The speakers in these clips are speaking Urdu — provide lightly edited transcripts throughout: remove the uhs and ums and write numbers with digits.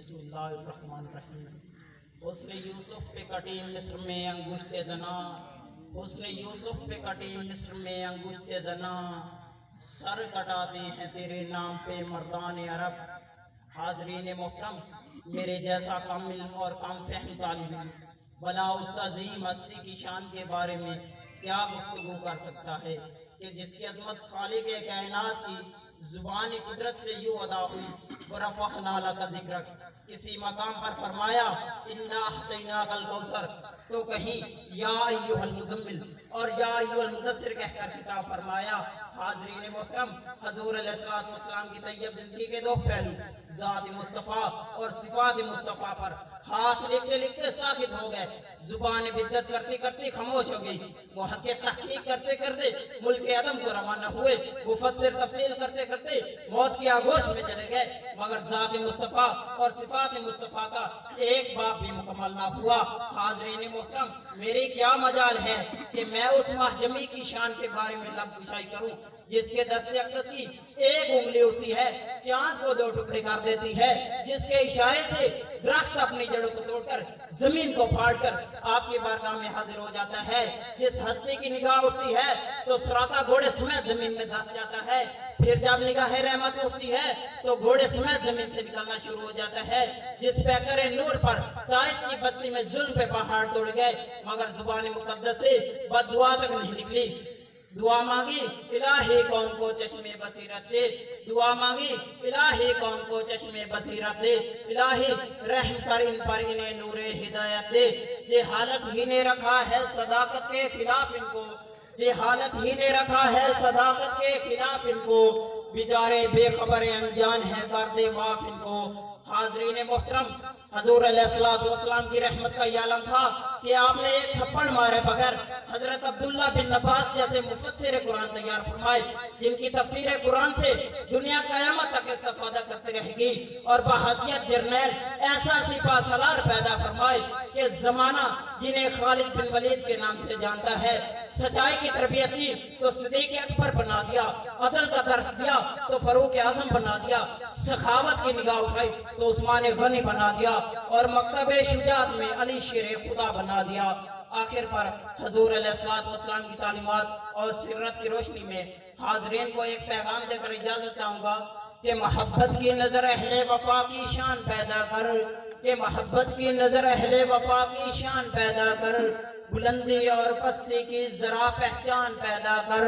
بسم اللہ الرحمن الرحیم۔ حسن یوسف پہ کٹی مصر میں انگشت زنا، حسن یوسف پہ کٹی مصر میں انگشت زنا، سر کٹاتے ہیں تیرے نام پہ مردان عرب۔ حاضرین محترم، میرے جیسا کم علم اور کم فہم طالب علم بلا اس عظیم ہستی کی شان کے بارے میں کیا گفتگو کر سکتا ہے کہ جس کی عظمت خالق کائنات کی زبان قدرت سے یوں ادا ہوئی، وَرَفَعْنَا لَكَ ذِكْرَكَ۔ کسی مقام پر فرمایا اِنَّا أَعْطَيْنَاكَ الْكَوْثَرَ، تو کہیں یا ایھا المزمل اور یا ایھا المدثر کہہ کر خطاب فرمایا۔ حاضرین محترم، حضور علیہ السلام کی طیب زندگی کے دو پہلو، ذات مصطفیٰ اور صفات مصطفیٰ پر ہاتھ لکھتے لکھتے ساکت ہو گئے، زبان بدعت کرتی کرتی خاموش ہو گئی، محقق تحقیق کرتے کرتے ملک عدم کو روانہ ہوئے، مفسر تفصیل کرتے کرتے موت کی آغوش میں چلے گئے، مگر ذات مصطفیٰ اور صفات مصطفیٰ کا ایک باب بھی مکمل نہ ہوا۔ حاضرین محترم، میری کیا مجال ہے کہ میں اس محجمی کی شان کے بارے میں لب گشائی کروں جس کے دست اقدس کی ایک انگلی اٹھتی ہے چاند کو دو ٹکڑے کر دیتی ہے، جس کے اشارے سے درخت اپنی جڑوں کو توڑ کر زمین کو پھاڑ کر آپ کی بارگاہ میں حاضر ہو جاتا ہے، جس ہستی کی نگاہ اٹھتی ہے تو سراتا گھوڑے سمیت زمین میں دھس جاتا ہے، پھر جب نگاہ رحمت اٹھتی ہے تو گھوڑے سمیت زمین سے نکلنا شروع ہو جاتا ہے، جس پیکر نور پر طائف کی بستی میں ظلم پہ پہاڑ توڑ گئے مگر زبان مقدس سے بد دعا تک نہیں نکلی۔ دعا مانگی الہی قوم کو چشم بصیرت دے، دعا مانگی الہی قوم کو چشم بصیرت دے، الہی رحم کر ان پر انہیں نور ہدایت دے۔ یہ حالت ہی نے رکھا ہے صداقت کے خلاف ان کو، یہ حالت ہی نے رکھا ہے صداقت کے خلاف ان کو، بیچارے بے خبر انجان ہیں کر دے معاف ان کو۔ حاضرین محترم، حضور علیہ السلام کی رحمت کا یہ عالم تھا کہ آپ نے ایک تھپڑ مارے بغیر حضرت عبداللہ بن عباس جیسے مفسر قرآن تیار فرمائے، جن کی تفسیر قرآن سے دنیا قیامت تک استفادہ کرتے رہے گی، اور بحیثیت جرنیل ایسا سپاہ سالار پیدا فرمائے کہ زمانہ جنہیں خالد بن ولید کے نام سے جانتا ہے، سچائی کی تربیت دی تو صدیق اکبر بنا دیا، عدل کا درس دیا تو فاروق اعظم بنا دیا، سخاوت کی نگاہ اٹھائی تو عثمان غنی بنا دیا، اور مکتب شجاعت میں علی شیر خدا بنا دیا۔ آخر پر حضور علیہ السلام کی تعلیمات اور سیرت کی روشنی میں حاضرین کو ایک پیغام دے کر اجازت چاہوں گا کہ محبت کی نظر اہل وفا کی شان پیدا کر، کہ محبت کی نظر اہل وفا کی شان پیدا کر، بلندی اور پستی کی ذرا پہچان پیدا کر،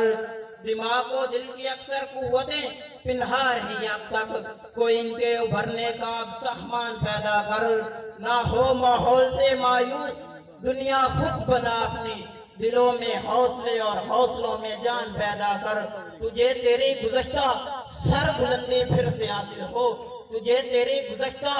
دماغ و دل کی اکثر قوتیں پنہار ہی اب تک، کوئی ان کے ابھرنے کا اب سامان پیدا کر، نہ ہو ماحول سے مایوس دنیا خود بنا اپنی، دلوں میں حوصلے اور حوصلوں میں جان پیدا کر، تجھے تیری گزشتہ سر بلندی پھر سے حاصل ہو، تجھے تیری گزشتہ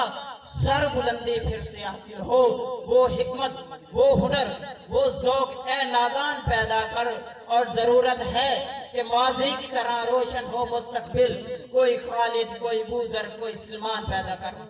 سر بلندی پھر سے حاصل ہو، وہ حکمت، وہ ہنر، وہ ذوق اے نادان پیدا کر، اور ضرورت ہے کہ ماضی کی طرح روشن ہو مستقبل، کوئی خالد، کوئی بوذر، کوئی سلمان پیدا کر۔